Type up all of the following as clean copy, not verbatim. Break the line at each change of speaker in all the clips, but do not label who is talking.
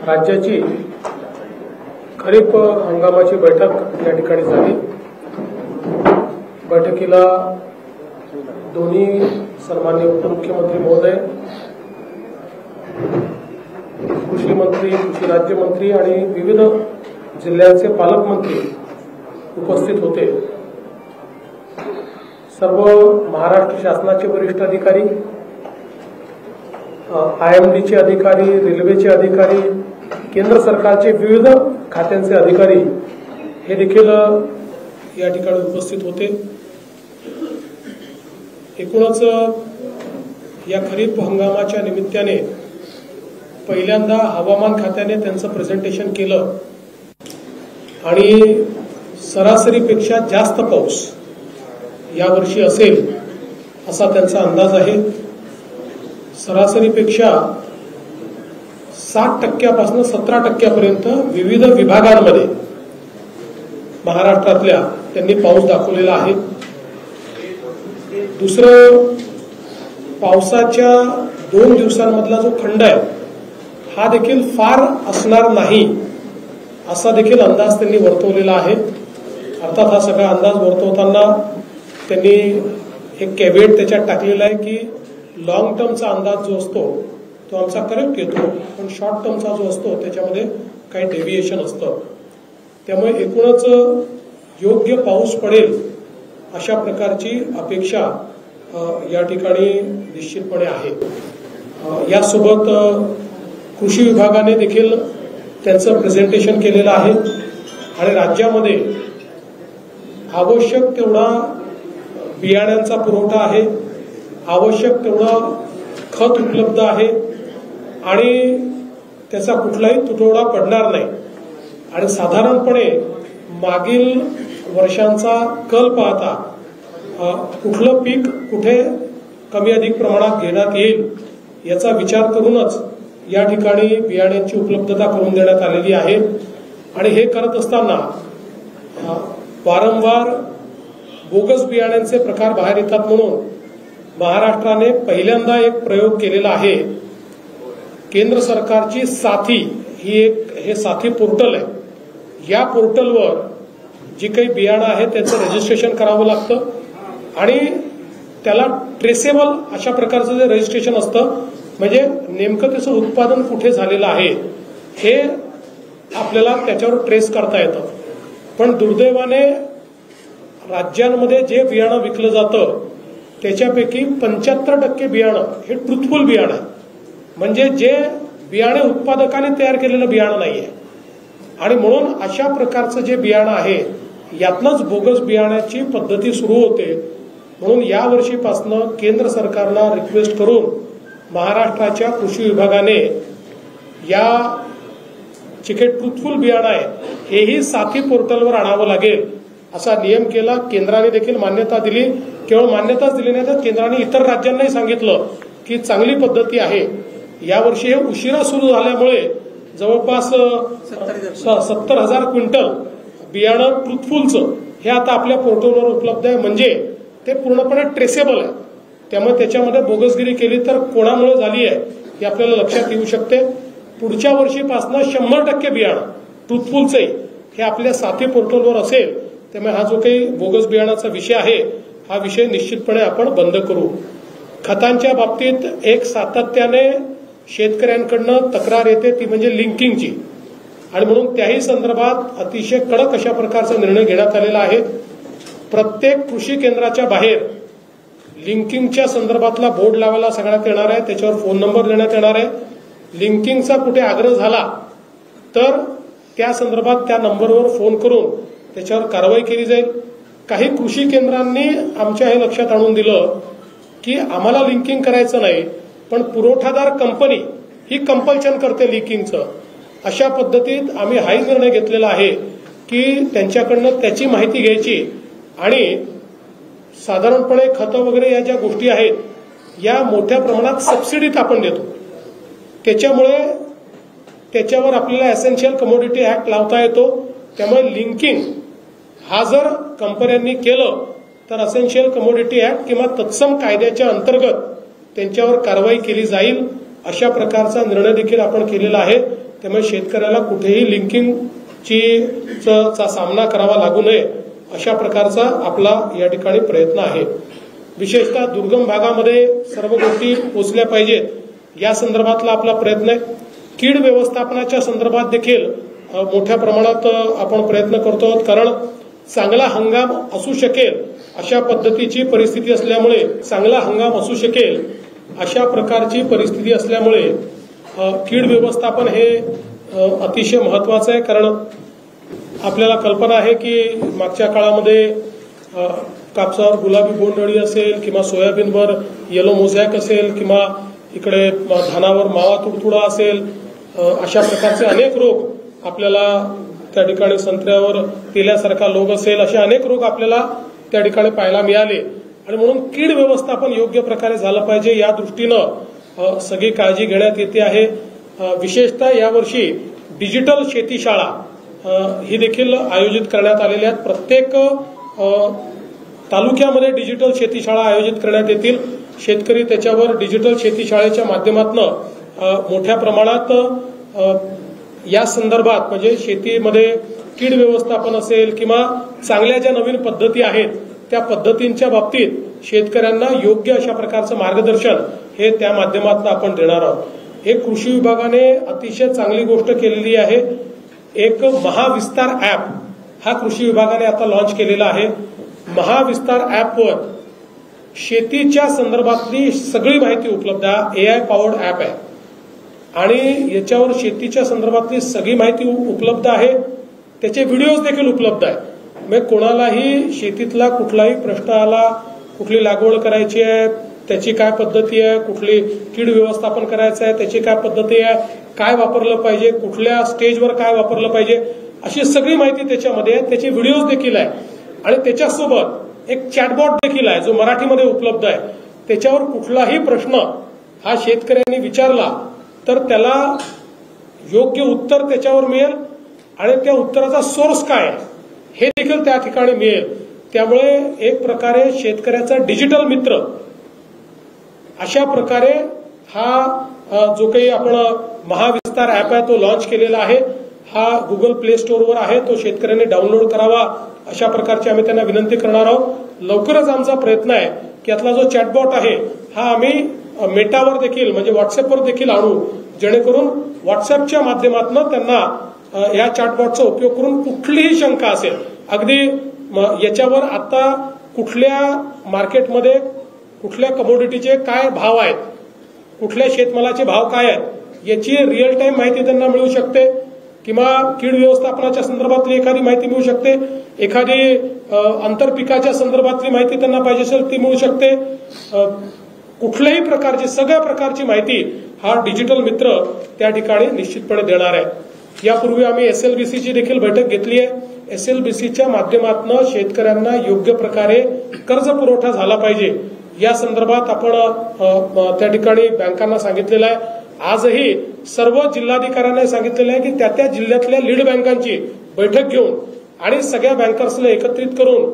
राज्याची खरीप हंगामाची बैठक या ठिकाणी झाली। बैठकीला दोन्ही सन्माननीय उपमुख्यमंत्री महोदय, कृषी मंत्री, कृषी राज्यमंत्री आणि विविध जिल्ह्यांचे पालकमंत्री उपस्थित होते। सर्व महाराष्ट्र शासनाचे वरिष्ठ अधिकारी, IMDचे अधिकारी, रेल्वेचे अधिकारी, केंद्र सरकारचे विविध खात्यांचे अधिकारी हे देखील या ठिकाणी उपस्थित होते। एकूणच या खरीप हंगामाच्या निमित्ताने पहिल्यांदा हवामान खात्याने त्यांचं प्रेझेंटेशन केलं आणि सरासरीपेक्षा जास्त पाऊस यावर्षी असेल असा त्यांचा अंदाज आहे। सरासरीपेक्षा 60% 17% विविध विभागांमध्ये महाराष्ट्रातल्या त्यांनी पाऊस दाखवलेला आहे। दुसरं, पावसाच्या 2 दिवसांमधला जो खंड आहे हा देखील फार असणार नाही असा देखील अंदाज त्यांनी वर्तवलेला आहे। अर्थात हा सगळा अंदाज वर्तवताना त्यांनी एक कॅव्हेट त्याच्यात टाकलेला आहे की लॉंग टर्मचा अंदाज जो असतो तो आमचा करेक्ट येतो, पण शॉर्ट टर्मचा जो असतो त्याच्यामध्ये काही डेव्हिएशन असतं। त्यामुळे एकूणच योग्य पाऊस पडेल अशा प्रकारची अपेक्षा या ठिकाणी निश्चितपणे आहे। यासोबत कृषी विभागाने देखील त्यांचं प्रेझेंटेशन केलेलं आहे आणि राज्यामध्ये आवश्यक तेवढा बियाण्यांचा पुरवठा आहे, आवश्यक तेवढा खत उपलब्ध आहे आणि त्याचा कुठलाही तुटवडा पडणार नाही। आणि साधारणपणे मागील वर्षांचा कल पाहता कुठलं पीक कुठे कमी अधिक प्रमाणात घेण्यात येईल याचा विचार करूनच या ठिकाणी बियाण्यांची उपलब्धता करून देण्यात आलेली आहे। आणि हे करत असताना वारंवार बोगस बियाण्यांचे प्रकार बाहेर येतात म्हणून महाराष्ट्राने पहिल्यांदा एक प्रयोग केलेला आहे। केंद्र सरकारची साथी हे साथी पोर्टल आहे। या पोर्टलवर जी काही बियाणं आहे त्याचं रजिस्ट्रेशन करावं लागतं आणि त्याला ट्रेसेबल अशा प्रकारचं जे रजिस्ट्रेशन असतं, म्हणजे नेमकं त्याचं उत्पादन कुठे झालेलं आहे हे आपल्याला त्याच्यावर ट्रेस करता येतं। पण दुर्दैवाने राज्यांमध्ये जे बियाणं विकलं जातं त्याच्यापैकी 75% बियाणं हे ट्रुथफुल बियाणं आहे, म्हणजे जे बियाणे उत्पादकाने तयार केलेलं बियाणं नाहीये। आणि म्हणून अशा प्रकारचं जे बियाणं आहे यातनंच बोगस बियाण्याची पद्धती सुरू होते। म्हणून या वर्षीपासून केंद्र सरकारला रिक्वेस्ट करून महाराष्ट्राच्या कृषी विभागाने या जे काही ट्रुथफुल बियाणं आहे हेही साथी पोर्टलवर आणावं लागेल असा नियम केला। केंद्राने देखील मान्यता दिली। केवळ मान्यताच दिली नाही तर केंद्राने इतर राज्यांनाही सांगितलं की चांगली पद्धती आहे। यावर्षी हे उशिरा सुरू झाल्यामुळे जवळपास 70,000 क्विंटल बियाणं ट्रुथफुलचं हे आता आपल्या पोर्टलवर उपलब्ध आहे, म्हणजे ते पूर्णपणे ट्रेसेबल आहे। त्यामुळे त्याच्यामध्ये बोगसगिरी केली तर कोणामुळे झाली आहे हे आपल्याला लक्षात येऊ शकते। पुढच्या वर्षीपासून 100% बियाणं ट्रुथफुलचंही हे आपल्या साथी पोर्टलवर असेल। त्यामुळे हा जो काही बोगस बियाणाचा विषय आहे हा विषय निश्चितपणे आपण बंद करू। खतांच्या बाबतीत एक सातत्याने शेतकऱ्यांकडनं तक्रार येते ती म्हणजे लिंकिंगची, आणि म्हणून त्याही संदर्भात अतिशय कडक अशा प्रकारचा निर्णय घेण्यात आलेला आहे। प्रत्येक कृषी केंद्राच्या बाहेर लिंकिंगच्या संदर्भातला बोर्ड लावायला सांगण्यात येणार आहे, त्याच्यावर फोन नंबर देण्यात येणार आहे। लिंकिंगचा कुठे आग्रह झाला तर त्या संदर्भात त्या नंबरवर फोन करून त्याच्यावर कारवाई केली जाईल। काही कृषी केंद्रांनी आमच्या हे लक्षात आणून दिलं की आम्हाला लिंकिंग करायचं नाही, पण पुरवठादार कंपनी ही कंपल्शन करते लिंकिंगचं। अशा पद्धतीत आम्ही हाही निर्णय घेतलेला आहे की त्यांच्याकडनं त्याची माहिती घ्यायची आणि साधारणपणे खतं वगैरे या ज्या गोष्टी आहेत या मोठ्या प्रमाणात सबसिडीत आपण देतो। त्याच्यामुळे त्याच्यावर आपल्याला एसेन्शियल कमोडिटी ऍक्ट लावता येतो। त्यामुळे लिंकिंग हा जर कंपन्यांनी केलं तर एसेन्शियल कमोडिटी ऍक्ट किंवा तत्सम कायद्याच्या अंतर्गत त्यांच्यावर कारवाई केली जाईल अशा प्रकारचा निर्णय देखील आपण केलेला आहे। त्यामुळे शेतकऱ्याला कुठेही लिंकिंगचा सामना करावा लागू नये अशा प्रकारचा आपला या ठिकाणी प्रयत्न आहे। विशेषतः दुर्गम भागामध्ये सर्व गोष्टी पोहोचल्या पाहिजेत या संदर्भातला आपला प्रयत्न आहे। कीड व्यवस्थापनाच्या संदर्भात देखील मोठ्या प्रमाणात आपण प्रयत्न करतो आहोत, कारण चांगला हंगाम असू शकेल अशा पद्धतीची परिस्थिती असल्यामुळे चांगला हंगाम असू शकेल अशा प्रकारची परिस्थिती असल्यामुळे कीड व्यवस्थापन हे अतिशय महत्वाचं आहे। कारण आपल्याला कल्पना आहे की मागच्या काळामध्ये कापसावर गुलाबी बोंडअळी असेल किंवा सोयाबीनवर येलो मोझॅक असेल किंवा इकडे धानावर मावा तुडतुडा असेल, अशा प्रकारचे अनेक रोग आपल्याला त्या ठिकाणी संत्र्यावर तेल्यासारखा रोग असेल, असे अनेक रोग आपल्याला त्या ठिकाणी पाहायला मिळाले आणि म्हणून कीड व्यवस्थापन योग्य प्रकारे झालं पाहिजे या दृष्टीनं सगळी काळजी घेण्यात येते आहे। विशेषतः यावर्षी डिजिटल शेतीशाळा ही देखील आयोजित करण्यात आलेल्या आहेत। प्रत्येक तालुक्यामध्ये डिजिटल शेतीशाळा आयोजित करण्यात येतील। शेतकरी त्याच्यावर डिजिटल शेतीशाळेच्या माध्यमातून मोठ्या प्रमाणात या संदर्भात म्हणजे शेतीमध्ये कीड व्यवस्थापन असेल किंवा चांगल्या ज्या नवीन पद्धती आहेत त्या पद्धतींच्या बाबतीत शेतकऱ्यांना योग्य अशा प्रकारचं मार्गदर्शन हे त्या माध्यमातून आपण देणार आहोत। एक कृषी विभागाने अतिशय चांगली गोष्ट केलेली आहे, एक महाविस्तार ॲप हा कृषी विभागाने आता लॉन्च केलेला आहे। महाविस्तार ॲपवर शेतीच्या संदर्भातली सगळी माहिती उपलब्ध आहे। AI पॉवर्ड ॲप आहे आणि याच्यावर शेतीच्या संदर्भातली सगळी माहिती उपलब्ध आहे, त्याचे व्हिडिओज देखील उपलब्ध आहे। मग कोणालाही शेतीतला कुठलाही प्रश्न आला, कुठली लागवड करायची आहे त्याची काय पद्धती आहे, कुठली कीड व्यवस्थापन करायचं आहे त्याची काय पद्धती आहे, काय वापरलं पाहिजे, कुठल्या स्टेजवर काय वापरलं पाहिजे, अशी सगळी माहिती त्याच्यामध्ये आहे। त्याचे व्हिडिओज देखील आहे आणि त्याच्यासोबत एक चॅटबॉट देखील आहे जो मराठीमध्ये उपलब्ध आहे। त्याच्यावर कुठलाही प्रश्न हा शेतकऱ्यांनी विचारला तर त्याला योग्य उत्तर त्याच्यावर मिळेल आणि त्या उत्तराचा सोर्स काय आहे हे देखील त्या ठिकाणी मिळेल। त्यामुळे एक प्रकारे शेतकऱ्याचा डिजिटल मित्र अशा प्रकारे हा जो काही आपण महाविस्तार ॲप आहे तो लॉन्च केलेला आहे। हा गुगल प्ले स्टोअरवर आहे, तो शेतकऱ्यांनी डाउनलोड करावा अशा प्रकारची आम्ही त्यांना विनंती करणार आहोत। लवकरच आमचा प्रयत्न आहे की यातला जो चॅटबॉट आहे हा आम्ही मेटावर देखील म्हणजे व्हॉट्सअपवर देखील आणू, जेणेकरून व्हॉट्सअपच्या माध्यमातून त्यांना या चॅटबॉटचा उपयोग करून कुठलीही शंका असेल, अगदी याच्यावर आता कुठल्या मार्केटमध्ये कुठल्या कमोडिटीचे काय भाव आहेत, कुठल्या शेतमालाचे भाव काय आहेत याची रिअल टाइम माहिती त्यांना मिळू शकते किंवा कीड व्यवस्थापनाच्या संदर्भातली एखादी माहिती मिळू शकते, एखादी आंतरपिकाच्या संदर्भातली माहिती त्यांना पाहिजे असेल ती मिळू शकते। कुठल्याही प्रकारची सगळ्या प्रकारची माहिती हा डिजिटल मित्र त्या ठिकाणी निश्चितपणे देणार आहे। यापूर्वी आम्ही SLBCची देखील बैठक घेतली आहे। SLBCच्या माध्यमातून शेतकऱ्यांना योग्य प्रकारे कर्ज पुरवठा झाला पाहिजे या संदर्भात आपण त्या ठिकाणी बँकांना सांगितलेलं आहे। आजही सर्व जिल्हाधिकाऱ्यांना सांगितलेलं आहे की त्या जिल्ह्यातल्या लीड बँकांची बैठक घेऊन आणि सगळ्या बँकर्सला एकत्रित करून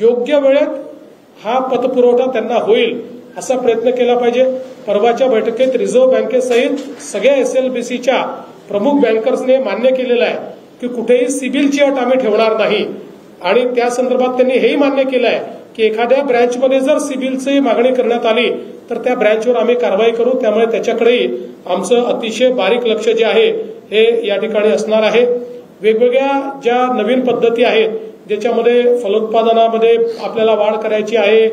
योग्य वेळेत हा पतपुरवठा त्यांना होईल असा प्रयत्न केला पाहिजे। परवाच्या बैठकीत रिझर्व्ह बँकेसहित सगळ्या SLBCच्या प्रमुख बँकर्सने मान्य केलेलं आहे की कुठेही सिबिलची अट आम्ही ठेवणार नाही आणि त्या संदर्भात त्यांनी हेही मान्य केलं आहे की एखाद्या ब्रँचमध्ये जर सिबिलची मागणी करण्यात आली तर त्या ब्रँचवर आम्ही कारवाई करू। त्यामुळे त्याच्याकडेही आमचं अतिशय बारीक लक्ष जे आहे हे या ठिकाणी असणार आहे। वेगवेगळ्या ज्या नवीन पद्धती आहेत ज्याच्यामध्ये फलोत्पादनामध्ये आपल्याला वाढ करायची आहे,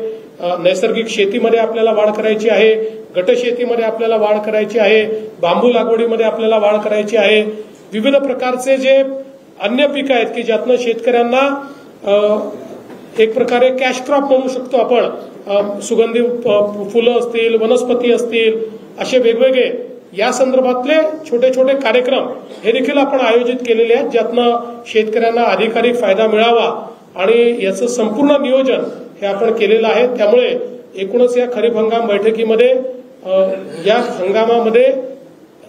नैसर्गिक शेतीमध्ये आपल्याला वाढ करायची आहे, गटशेतीमध्ये आपल्याला वाढ करायची आहे, बांबू लागवडीमध्ये आपल्याला वाढ करायची आहे, विविध प्रकारचे जे अन्य पिकं आहेत की ज्यातनं शेतकऱ्यांना एक प्रकारे कॅश क्रॉप म्हणू शकतो आपण, सुगंधी फुलं असतील, वनस्पती असतील, असे वेगवेगळे या संदर्भातले छोटे छोटे कार्यक्रम हे देखील आपण आयोजित केलेले आहेत ज्यातनं शेतकऱ्यांना अधिकाधिक फायदा मिळावा आणि याचं संपूर्ण नियोजन हे आपण केलेलं आहे। त्यामुळे एकूणच या खरीप हंगाम बैठकीमध्ये या हंगामामध्ये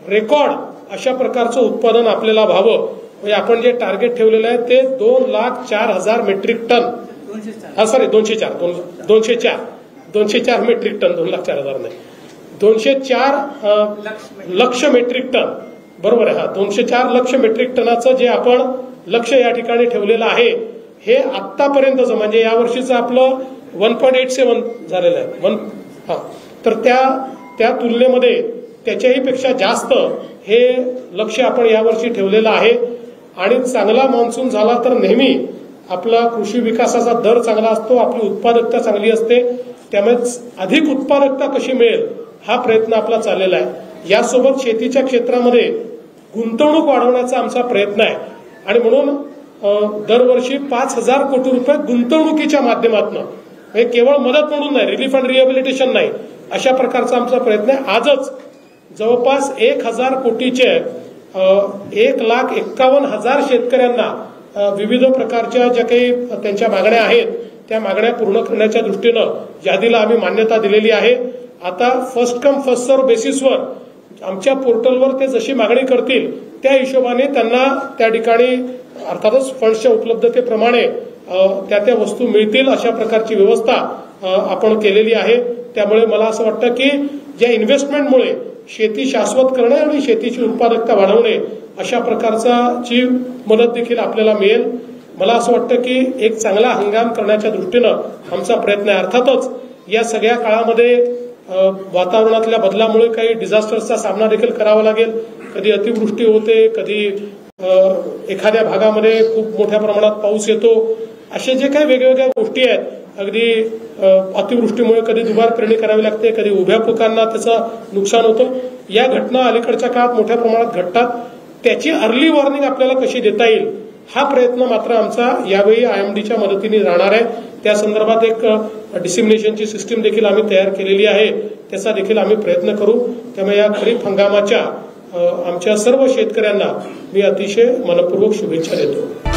रेकॉर्ड अशा प्रकारचं उत्पादन आपल्याला व्हावं, म्हणजे आपण जे टार्गेट ठेवलेलं आहे ते 2,04,000 मेट्रिक टन, 204 मेट्रिक टन, 2,04,000 नाही, 204 लक्ष मेट्रिक टन बरोबर आहे. 204 लक्ष मेट्रिक टनाचं जे आपण लक्ष या ठिकाणी ठेवलेलं आहे हे आतापर्यंतचं म्हणजे या वर्षीचं आपलं 1.87 झालेलं आहे. तर त्या तुलनेमध्ये त्याच्याही पेक्षा जास्त हे लक्ष आपण यावर्षी ठेवलेलं आहे. आणि चांगला मान्सून झाला तर नेहमी आपला कृषी विकासाचा दर चांगला असतो, आपली उत्पादकता चांगली असते. त्यामुळे अधिक उत्पादकता कशी मिळेल हा प्रयत्न आपला चाललेला आहे. यासोबत शेतीच्या क्षेत्रामध्ये गुंतवणूक वाढवण्याचा आमचा प्रयत्न आहे आणि म्हणून दरवर्षी 5,000 कोटी रुपये गुंतवणुकीच्या माध्यमातून केवळ मदत म्हणून नाही, रिलीफ अँड रिहॅबिलिटेशन नाही, अशा प्रकारचा आमचा प्रयत्न आहे. आजच जवळपास 1,000 कोटीचे 1,51,000 शेतकऱ्यांना विविध प्रकारच्या ज्या काही त्यांच्या मागण्या आहेत त्या मागण्या पूर्ण करण्याच्या दृष्टीनं यादीला आम्ही मान्यता दिलेली आहे. आता फर्स्ट कम फर्स्ट सर्व्ह बेसिसवर आमच्या पोर्टलवर ते जशी मागणी करतील त्या हिशोबाने त्यांना त्या ठिकाणी अर्थातच फंड्सच्या उपलब्धतेप्रमाणे त्या वस्तू मिळतील अशा प्रकारची व्यवस्था आपण केलेली आहे. त्यामुळे मला असं वाटतं की या इन्व्हेस्टमेंटमुळे शेती शाश्वत करणे आणि शेतीची उत्पादकता वाढवणे अशा प्रकारची मदत देखील आपल्याला मिळेल. मला असं वाटतं की एक चांगला हंगाम करण्याच्या दृष्टीनं आमचा प्रयत्न आहे. अर्थातच या सगळ्या काळामध्ये वातावरणातल्या बदलामुळे काही डिझास्टर्सचा सामना देखील करावा लागेल. कधी अतिवृष्टी होते, कधी एखाद्या भागामध्ये खूप मोठ्या प्रमाणात पाऊस येतो. असे जे काही वेगवेगळ्या गोष्टी आहेत, अगदी अतिवृष्टीमुळे कधी दुबार पेरणी करावी लागते, कधी उभ्या पिकांना त्याचं नुकसान होतं. या घटना अलीकडच्या काळात मोठ्या प्रमाणात घडतात. त्याची अर्ली वॉर्निंग आपल्याला कशी देता येईल हा प्रयत्न मात्र आमचा यावेळी IMDच्या मदतीने राहणार आहे. त्या संदर्भात एक डिसिमिनेशनची सिस्टीम देखील आम्ही तयार केलेली आहे, त्याचा देखील आम्ही प्रयत्न करू. त्यामुळे या खरीप हंगामाच्या आमच्या सर्व शेतकऱ्यांना मी अतिशय मनपूर्वक शुभेच्छा देतो.